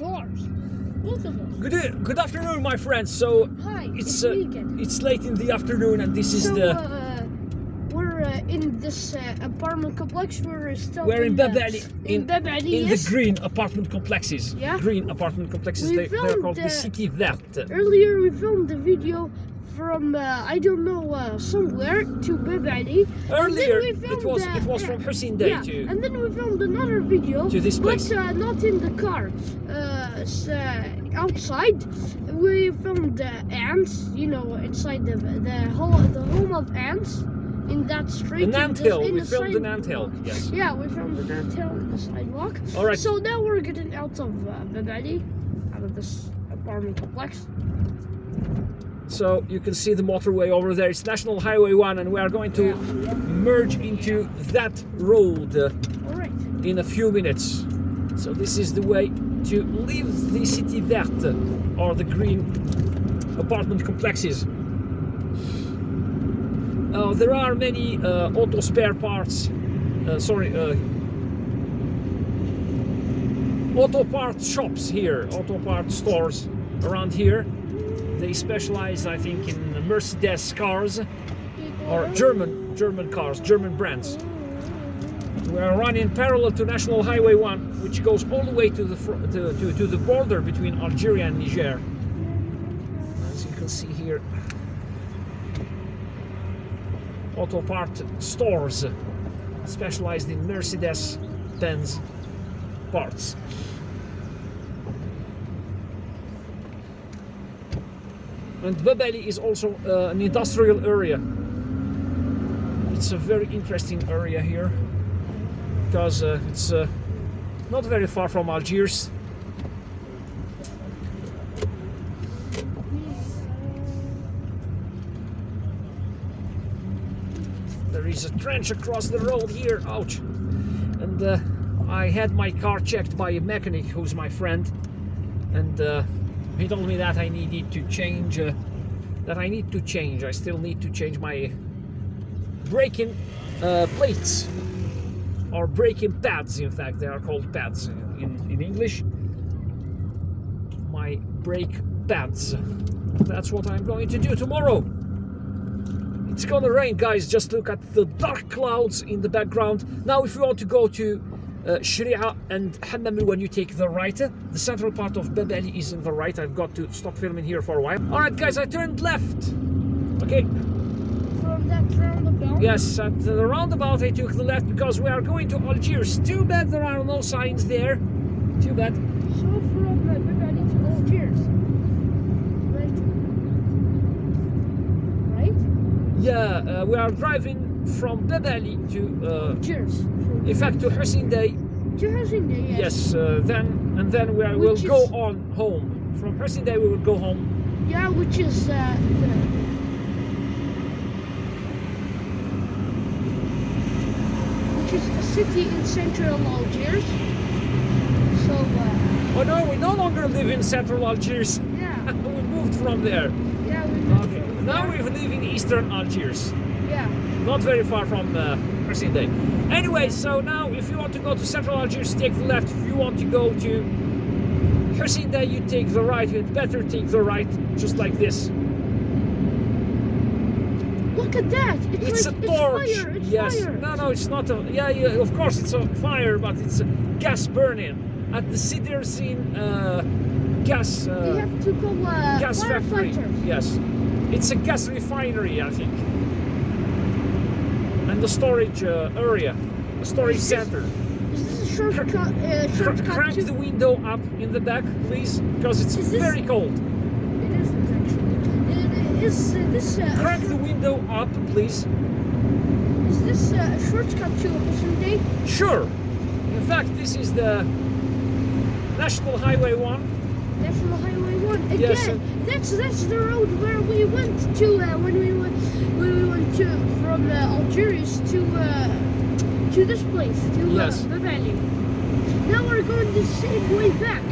cars. Both of us. Good afternoon, my friends. So Hi, it's weekend. it's late in the afternoon, and this is So, the we're in this apartment complex. we're in Babali, in Babali, in yes. the green apartment complexes. Yeah. Green apartment complexes. We They're filmed, called the City Verte. Earlier, we filmed a video from I don't know somewhere to Babali. Earlier, And then we filmed, it was from Hussein Dey yeah, to and then we filmed another video to this place. but not in the car. Outside, we filmed ants. You know, inside the home of ants in that street. An anthill. In We the filmed an side- anthill. Yes. Yeah, we filmed an anthill in the sidewalk. All right. So now we're getting out of Babali, out of this apartment complex. So you can see the motorway over there. It's National Highway 1, and we are going to merge into that road All right. in a few minutes. So this is the way to leave the City Verte, or the green apartment complexes. There are many auto spare parts, auto part shops here, auto part stores around here. They specialize, I think, in Mercedes cars or German cars, German brands. We are running parallel to National Highway 1, which goes all the way to the border between Algeria and Niger. As you can see here, auto part stores specialized in Mercedes-Benz parts. And Babali is also an industrial area. It's a very interesting area here because it's not very far from Algiers. There is a trench across the road here, ouch! And I had my car checked by a mechanic who's my friend, and he told me that I needed to change. I still need to change my braking plates, or braking pads. In fact, they are called pads in English. My brake pads. That's what I'm going to do tomorrow. It's gonna rain, guys. Just look at the dark clouds in the background. Now, if you want to go to Sharia and Hammam, when you take the right, the central part of Babali is in the right. I've got to stop filming here for a while. All right, guys, I turned left. Okay. From that roundabout? Yes, at the roundabout I took the left because we are going to Algiers. Too bad there are no signs there. Too bad. So from Babali to Algiers, right? Yeah, we are driving from Babali to Algiers. in fact, to Hussein Dey. To Hussein Dey, yes. Yes, then we will go on home. From Hussein Dey we will go home. Yeah, which is a city in central Algiers. So Oh no, we no longer live in central Algiers. yeah, We moved from there. yeah, we moved Okay. from Now there. we live in eastern Algiers. Yeah. Not very far from Hussein Dey. Anyway, so now if you want to go to central Algiers, take the left. If you want to go to Hussein Dey, you take the right. You'd better take the right, just like this. Look at that! It's like, a torch. It's fire. It's Yes. fire. No, it's not a. Yeah, of course it's a fire, but it's a gas burning at the Sidersin gas. They have to call Gas factory. firefighters. Yes, it's a gas refinery, I think, and the storage area, a storage center. Is this a shortcut Crank to... the window up in the back, please, because it's Is this- very cold. It isn't actually. Is this Crank the window up, please. Is this a shortcut to Hussein Dey? Sure. In fact, this is the National Highway 1. National Highway 1 again. Yes, That's the road where we went to when we went to from Algiers to this place to Yes. Babali. Now we're going the same way back.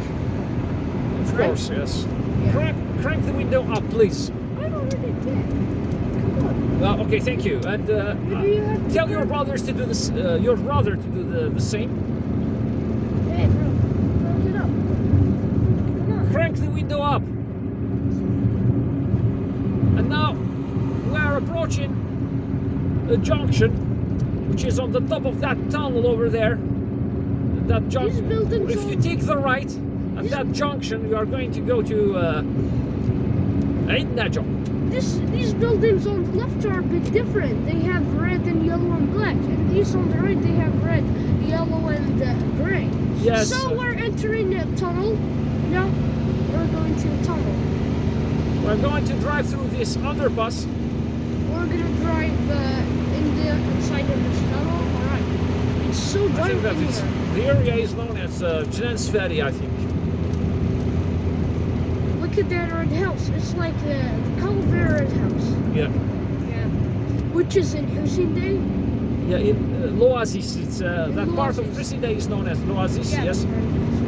Of Right? course, yes. Yeah. Crank the window up, please. I already did. Come on. Well, okay, thank you. And Maybe you have to tell your crank- brothers to do this. Your brother to do the same. Hey, bro, crank it up. crank the window up. And now we are approaching a junction which is on the top of that tunnel over there. That junction. If you take the right at that junction, you are going to go to Ain Malha. These buildings on the left are a bit different. They have red and yellow and black, and these on the right they have red, yellow and gray. Yes. So we're entering a tunnel. No, we're going to a tunnel. We're going to drive through this underpass. We're gonna drive inside of this tunnel. All right. It's so dark I think that in here. the area is known as Jens Ferry, I think. Look at that red house. It's like the Calvary red house. Yeah. Yeah. Which is in Hussein Dey. Yeah, in L'Oasis. It's that part of Hussein Dey is known as L'Oasis. Yeah, Yes.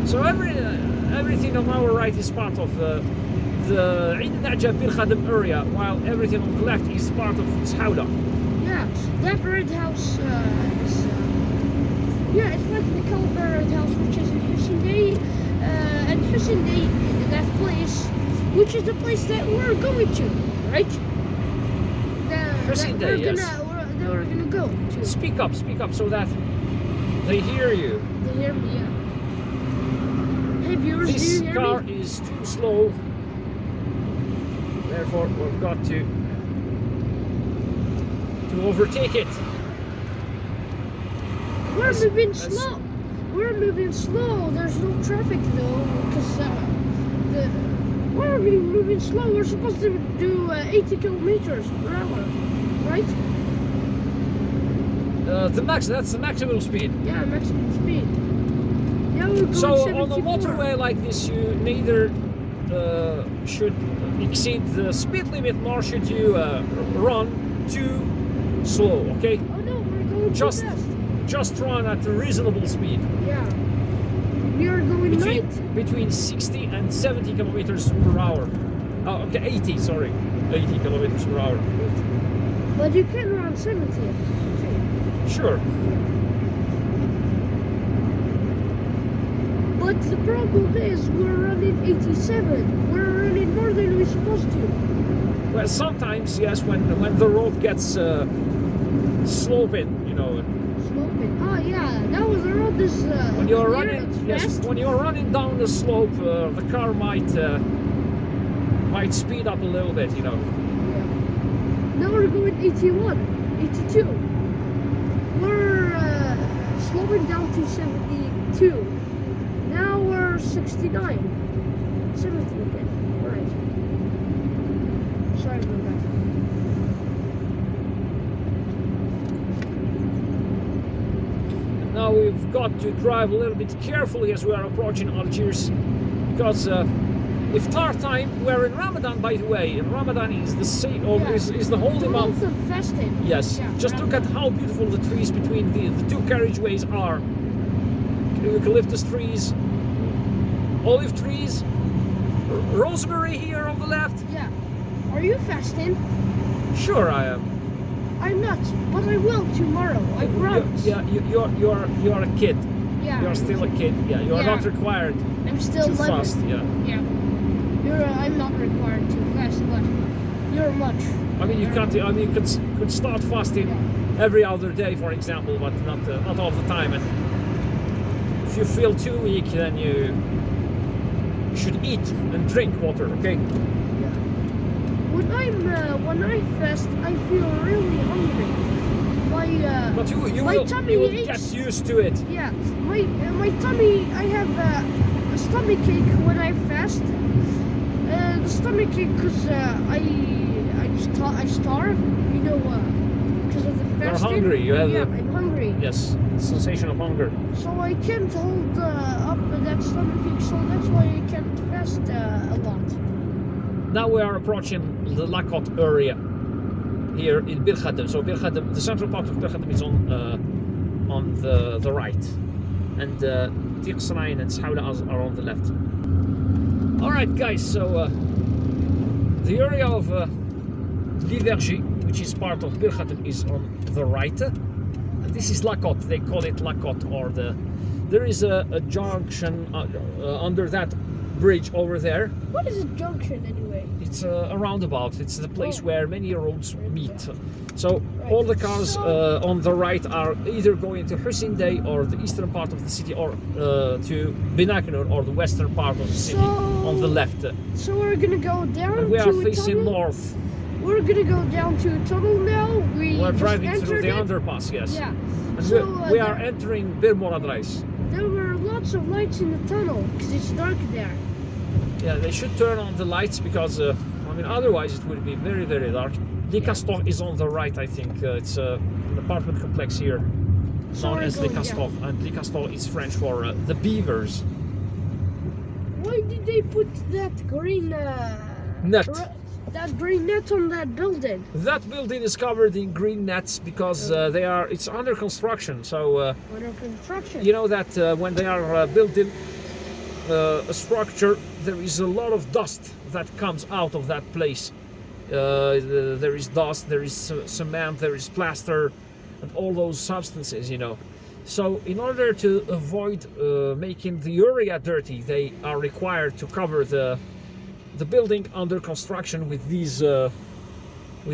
So everything on our right is part of the Ain Malha Birkhadem area, while everything on the left is part of Schouda. Yeah, that red house is. Yeah, it's like the Calvary red house, which is in Hussein Dey, and Hussein Dey, that place, which is the place that we're going to, right? Hussein Dey, yes. We're gonna go to. Speak up, so that they hear you. They hear me, yeah. Hey viewers, do This you hear car me? is too slow. Therefore, we've got to overtake it. We're moving slow. We're moving slow. There's no traffic though, because we're moving slow. We're supposed to do 80 kilometers per hour, right? That's the maximum speed. Yeah, maximum speed. Now we're going So 74. on a motorway like this, you neither should exceed the speed limit, nor should you run too slow. Okay, Oh no, we're going too fast. just run at a reasonable speed. Yeah. We are going Between 60 and 70 kilometers per hour. Oh, okay, 80. Sorry, 80 kilometers per hour. But you can run 70. Sure. But the problem is we're running 87. We're running more than we're supposed to. Well, sometimes yes, when the road gets sloping, you know. Sloping. Oh yeah, now the road is. When you're clear, running, it's yes, fast. when you're running down the slope, the car might speed up a little bit, you know. Yeah. Now we're going 81, 82. We're slowing down to 72. Now we're 69, 70 again. All right. Sorry about that. Now we've got to drive a little bit carefully as we are approaching Algiers, because iftar time, we're in Ramadan, by the way, and Ramadan is the is the holy month. The fasting. Yes, Yeah, just look at how beautiful the trees between the two carriageways are. Eucalyptus trees, olive trees, rosemary here on the left. Yeah. Are you fasting? Sure, I am. I'm not, but I will tomorrow. I promise. You're a kid. Yeah. You're still a kid. Yeah, you're Yeah. not required I'm still to 11. fast. Yeah. Yeah. I'm not required to fast, but you're much. I mean, you can't. I mean, you could start fasting every other day, for example, but not all the time. And if you feel too weak, then you should eat and drink water. Okay. When I fast, I feel really hungry. But you my will tummy get aches. used to it. Yeah, my tummy. I have a stomach ache when I fast. The stomach ache because I starve. You know, because of the fasting. You're hungry. You have I'm hungry. yes, sensation of hunger. So I can't hold up that stomach ache. So that's why I can't fast a lot. Now we are approaching the Côte area here in Birkhadem. So Birkhadem, the central part of Birkhadem is on the right, and Gué de Constantine and Schouda are on the left. All right, guys. So the area of Algiers, which is part of Birkhadem, is on the right. And this is Côte. They call it Côte, or there is a junction under that bridge over there. What is a junction anyway? It's a roundabout. It's the place Oh. where many roads meet. So Right. all the cars So- on the right are either going to Hussein Dey or the eastern part of the city, or to Birkhadem or the western part of the city on the left. So we're gonna go down And we to are a facing tunnel? north. We're gonna go down to a tunnel now. We're just driving through entered the it. underpass, yes. Yeah. And So, we are entering Bir Moradreis. there were lots of lights in the tunnel because it's dark there. Yeah, they should turn on the lights because, I mean, otherwise it would be very, very dark. Le Castor is on the right, I think. It's an apartment complex here, So known we're as Le going Castor. down. And Le Castor is French for the beavers. Why did they put that green Net. that green net on that building? That building is covered in green nets because it's under construction. So Under construction. you know that when they are building a structure, there is a lot of dust that comes out of that place. There is dust, there is cement, there is plaster, and all those substances, you know. So in order to avoid making the area dirty, they are required to cover the building under construction with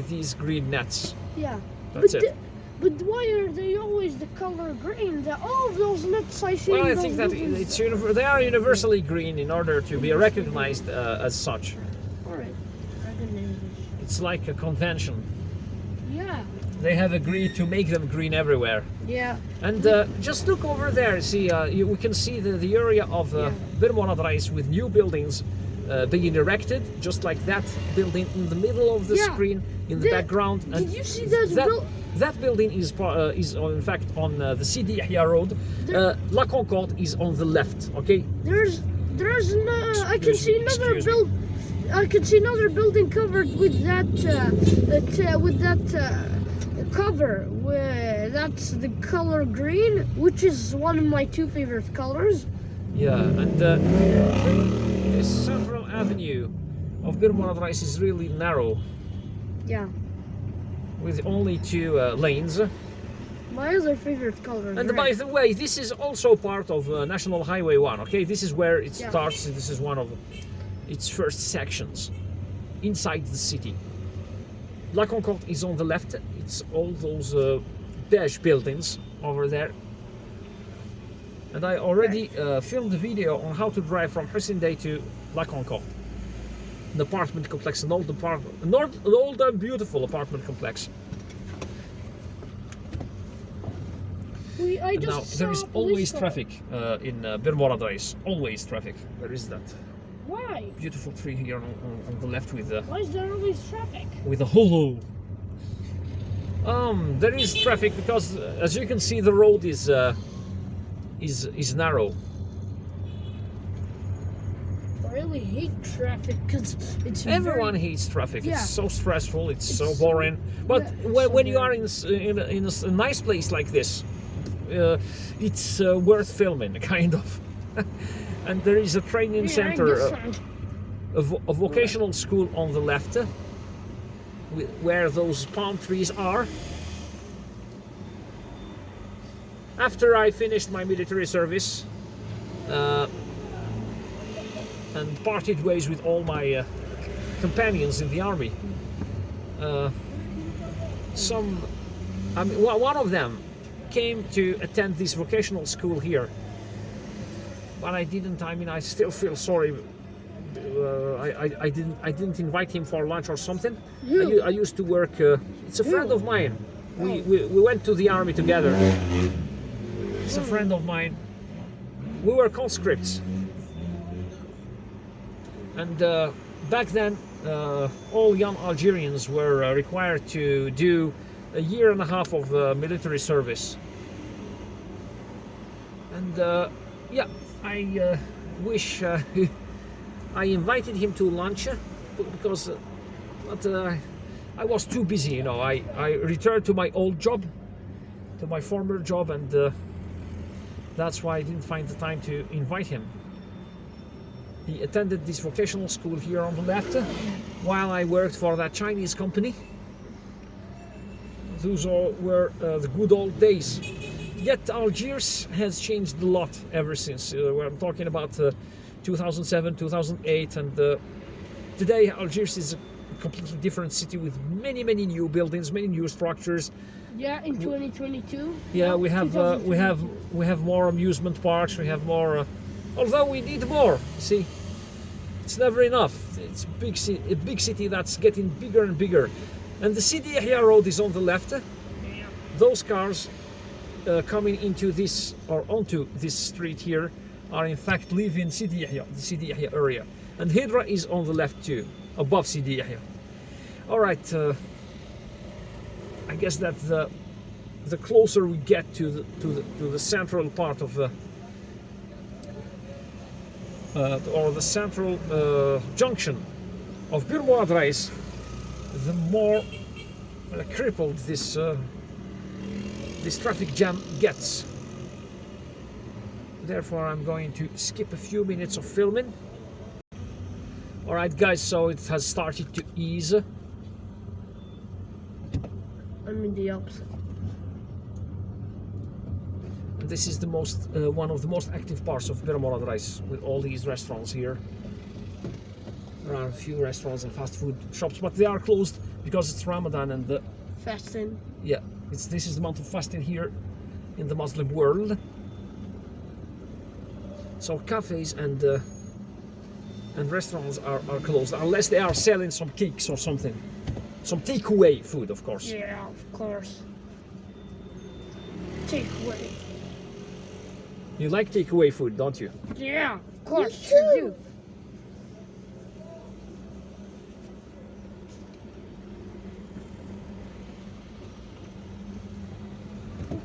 these green nets. Yeah. That's but it. But why are they always the color green? All of those nets I see. Well, in I those think that buildings- they are universally green in order to be recognized as such. All right. Recognition. It's like a convention. Yeah. They have agreed to make them green everywhere. Yeah. And just look over there. See, we can see the area of Bir Moradreis with new buildings being erected, just like that building in the middle of the Yeah. screen in the background. Did you see that? That building is in fact on the Sidi Yahya Road. La Concorde is on the left. Okay. There's I can Excuse see me, another excuse me. I can see another building covered with that cover. Where that's the color green, which is one of my two favorite colors. Yeah, and this central avenue of Bir Moradreis is really narrow, Yeah. with only two lanes. My other favorite color. is And red. by the way, this is also part of National Highway 1, okay? This is where it Yeah. starts, this is one of its first sections inside the city. La Concorde is on the left, it's all those beige buildings over there. And I already filmed a video on how to drive from Hussein Dey to La Concorde. An apartment complex, an old and beautiful apartment complex. I And just now saw there is a police always car. traffic in Bir Moradreis. Always traffic. There is that Why? beautiful tree here on the left with Why is there always traffic? a holo. There is traffic because, as you can see, the road is narrow. I really hate traffic because it's Everyone very, hates traffic. Yeah. It's so stressful. It's so It's- boring. But yeah, when, so when you are boring. in a nice place like this, it's worth filming, kind of. And there is a training center. A vocational school on the left, where those palm trees are. After I finished my military service and parted ways with all my companions in the army, one of them came to attend this vocational school here, but I didn't. I mean, I still feel sorry. I didn't invite him for lunch or something. Who? I used to work. It's a friend of mine. We went to the army together. It's a friend of mine. We were conscripts, and back then, all young Algerians were required to do a year and a half of military service. And yeah, I wish I invited him to lunch because I was too busy, you know. I returned to my old job, to my former job, and that's why I didn't find the time to invite him. He attended this vocational school here on the left while I worked for that Chinese company. Those were the good old days. Yet Algiers has changed a lot ever since. We're talking about 2007, 2008, and today Algiers is a completely different city with many new buildings, many new structures. Yeah, in 2022. Yeah, Well, we have 2022. more amusement parks. We have more, although we need more. See, it's never enough. It's a big city that's getting bigger and bigger, and the Sidi Yahya road is on the left. Those cars coming into this or onto this street here are in fact leaving Sidi Yahya, the Sidi Yahya area, and Hydra is on the left too, above Sidi Yahya. All right. I guess that the closer we get to the central part of the or the central junction of Bir Morad Reis, the more crippled this this traffic jam gets. Therefore, I'm going to skip a few minutes of filming. All right, guys. So it has started to ease. I'm in the opposite. This is the most one of the most active parts of Bir Morad Reis, with all these restaurants here. There are a few restaurants and fast food shops, but they are closed because it's Ramadan and Fasting. yeah, this is the month of fasting here in the Muslim world. So cafes and restaurants are closed unless they are selling some cakes or something. Some takeaway food, of course. Yeah, of course. Takeaway. You like takeaway food, don't you? Yeah, of course. Me Sure too. do.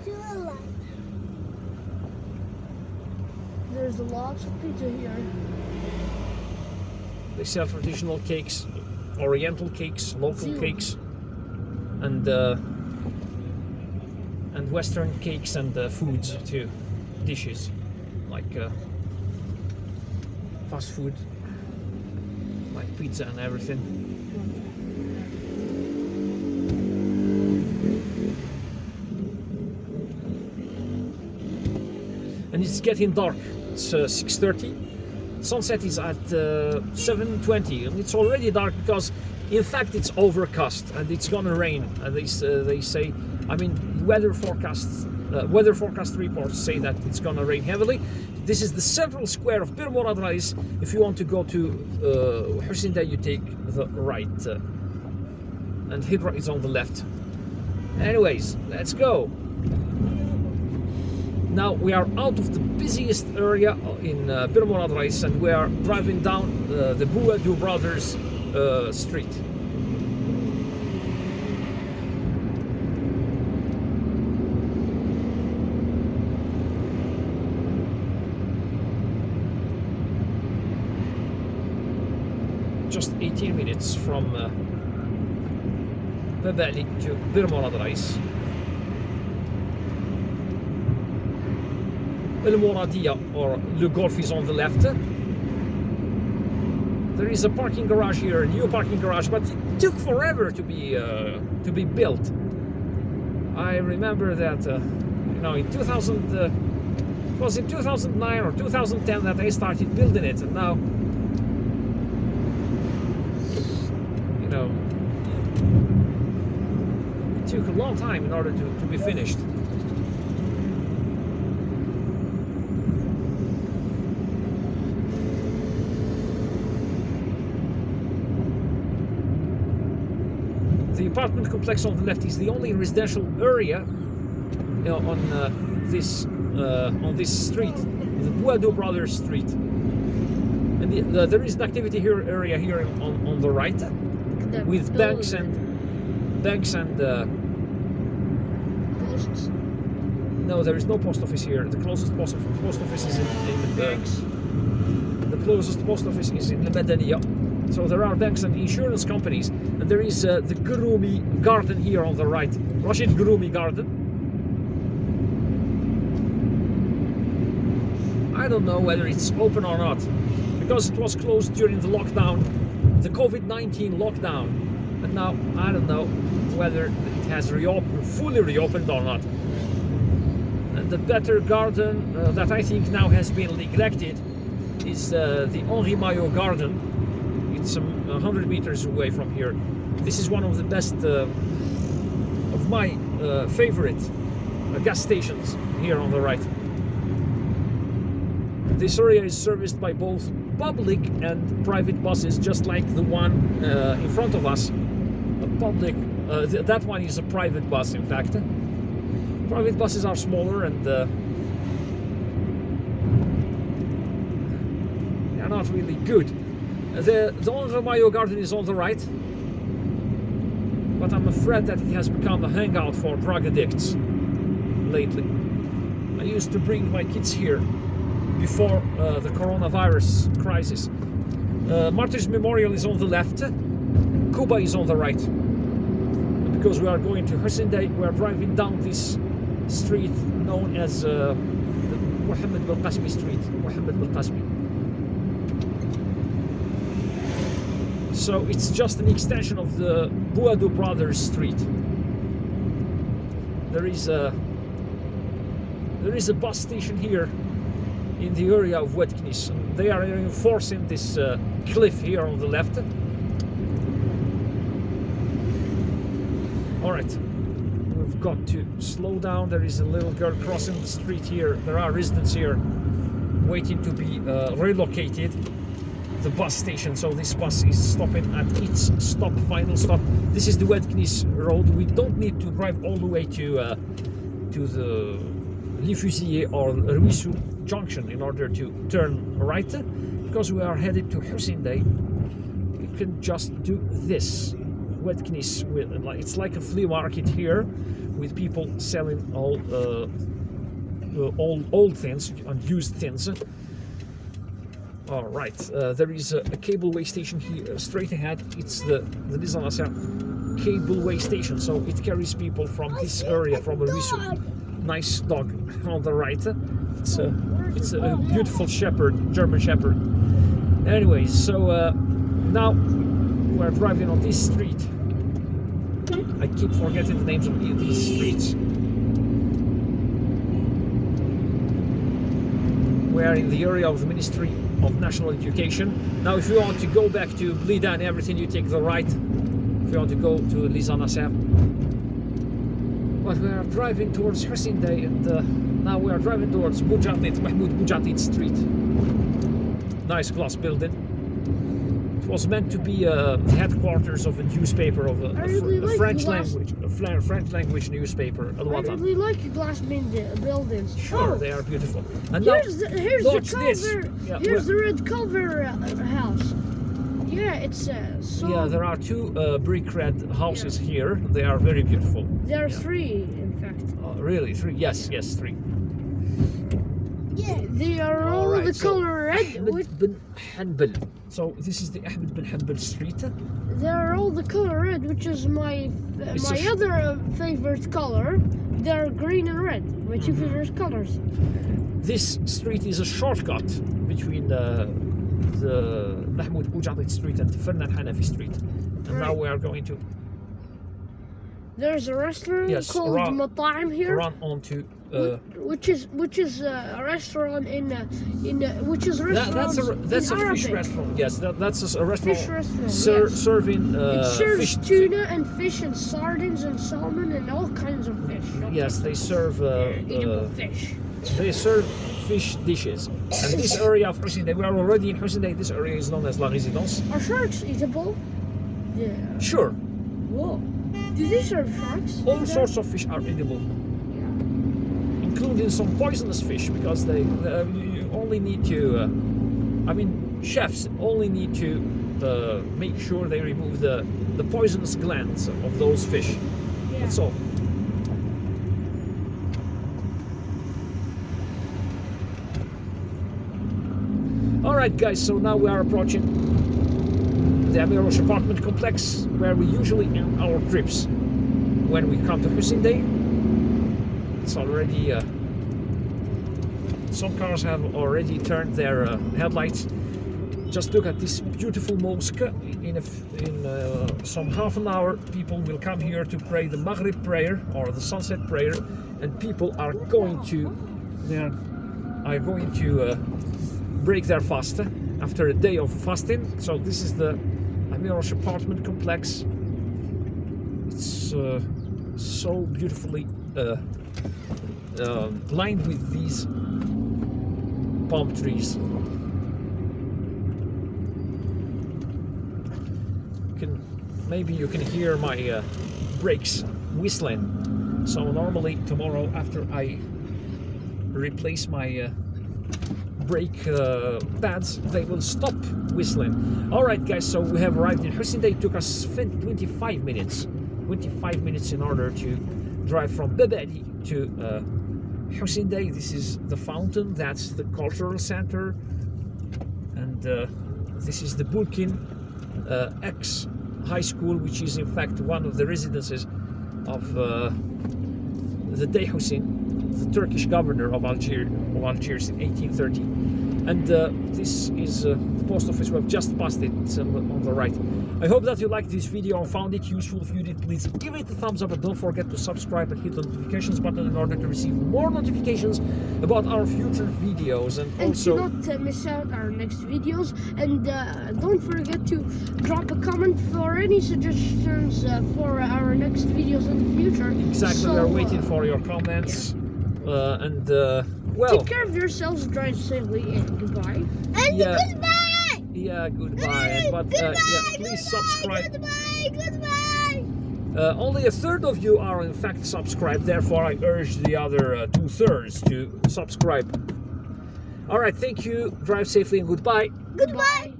Do a lot. There's lots of pizza here. They sell traditional cakes, oriental cakes, local Zoo. cakes, and Western cakes and foods too, dishes like fast food, like pizza and everything. And it's getting dark. It's 6:30. Sunset is at 7:20, and it's already dark because, in fact, it's overcast and it's gonna rain. And they say, I mean, weather forecast reports say that it's gonna rain heavily. This is the central square of Bir Morad Reis. If you want to go to Hussein Dey, you take the right, and Hydra is on the left. Anyways, let's go. Now we are out of the busiest area in Bir Morad Reis, and we are driving down the Gué Brothers street. Just 18 minutes from Babali to Bir Morad Reis. El Moradia, or Le Golf, is on the left. There is a parking garage here, a new parking garage, but it took forever to be built. I remember that, you know, in 2000, it was in 2009 or 2010 that I started building it, and now, you know, it took a long time in order to be finished. The apartment complex on the left is the only residential area on this street, the Gué Brothers Street. And there is an activity area here on the right, with banks and Posts. no, there is no post office here. The closest post office is in the closest post office is in the Medaniya. So there are banks and insurance companies, and there is the Gurumi garden here on the right, Rashid Gurumi garden. I don't know whether it's open or not, because it was closed during the lockdown, the COVID-19 lockdown, and now I don't know whether it has fully reopened or not. And the better garden that I think now has been neglected is the Ain Malha garden. It's 100 meters away from here. This is one of the best of my favorite gas stations here on the right. This area is serviced by both public and private buses, just like the one in front of us. That one is a private bus, in fact. Private buses are smaller and they're not really good. The Ain Malha garden is on the right, but I'm afraid that it has become a hangout for drug addicts lately. I used to bring my kids here before the coronavirus crisis. Martyrs Memorial is on the left, Cuba is on the right. And because we are going to Hussein Dey, we are driving down this street known as the Mohammed bin Qasmi Street. Mohammed bin Qasmi. So it's just an extension of the Buado Brothers Street. There is a bus station here in the area of Gué de Constantine. They are reinforcing this cliff here on the left. Alright, we've got to slow down. There is a little girl crossing the street here. There are residents here waiting to be relocated. The bus station, so this bus is stopping at its final stop. This is the Gué de Constantine road. We don't need to drive all the way to the Les Fusiliers or Ruisseau junction in order to turn right, because we are headed to Hussein Dey. We can just do this. Gué de Constantine, it's like a flea market here, with people selling all old things and used things. All right, there is a cableway station here straight ahead. It's the Les Algiers cableway station, so it carries people from this area, from Ruisseau. Nice dog on the right. It's a beautiful shepherd, German shepherd. Anyways, so now we're driving on this street. I keep forgetting the names of these streets. We are in the area of the Ministry of National Education. Now, if you want to go back to Blida and everything, you take the right. If you want to go to Les Algiers. But we are driving towards Hussein Dey, and now we are driving towards Mahmoud Boujatit Street. Nice glass building. It was meant to be the headquarters of a newspaper of a French language newspaper. I really like glass buildings. Sure, they are beautiful. And here's now, the cover. Yeah, here's the red cover house. Yeah, it's so. Yeah, there are two brick red houses here. They are very beautiful. There are three, in fact. Oh, really? Three? Yes, three. Yeah, they are all the color red. Ahmed bin Hanbal. So this is the Ahmed bin Hanbal Street. They are all the color red, which is my other favorite color. They are green and red, my two favorite colors. This street is a shortcut between the Mahmoud Boujatit Street and Fernan Hanafi Street. And now we are going to. There's a restaurant called Mata'im here. Run on to. Which is a restaurant which is restaurant. That's a Arabic. fish restaurant. Yes, that's a restaurant. Fish restaurant. Serving it serves fish. Tuna and fish and sardines and salmon and all kinds of fish. Yes, they serve edible fish. They serve fish dishes. And this area of Hussein Dey, we are already in Hussein Dey. This area is known as La Résidence. Are sharks eatable? Yeah. Sure. Whoa. Do they serve sharks? All sorts of fish are edible, including some poisonous fish, because you only need to. Chefs only need to make sure they remove the poisonous glands of those fish. Yeah. That's all. Alright guys, so now we are approaching the Amirosh apartment complex, where we usually end our trips when we come to Hussein Dey. It's already some cars have already turned their headlights. Just look at this beautiful mosque. In some half an hour, people will come here to pray the Maghrib prayer or the sunset prayer, and people are going to break their fast after a day of fasting. So this is the Amirosh apartment complex. It's so beautifully lined with these palm trees. Maybe you can hear my brakes whistling. So normally tomorrow, after I replace my brake pads, they will stop whistling. All right, guys, so we have arrived in Hussein Dey. It took us 25 minutes in order to drive from Baba to Hussein Dey. This is the fountain, that's the cultural center, and this is the Burkin ex high school, which is in fact one of the residences of the Dey Hussein, the Turkish governor of Algiers in 1830. And this is the post office. We have just passed it. It's on the right. I hope that you liked this video and found it useful. If you did, please give it a thumbs up and don't forget to subscribe and hit the notifications button in order to receive more notifications about our future videos. And also to not miss out our next videos. And don't forget to drop a comment for any suggestions for our next videos in the future. Exactly, so, we are waiting for your comments. Yeah. Well, take care of yourselves, drive safely, and goodbye. And yeah. goodbye. Yeah, goodbye. But Goodbye. yeah, please subscribe. Goodbye. Only a third of you are in fact subscribed. Therefore, I urge the other 2/3 to subscribe. All right, thank you. Drive safely and goodbye. Goodbye.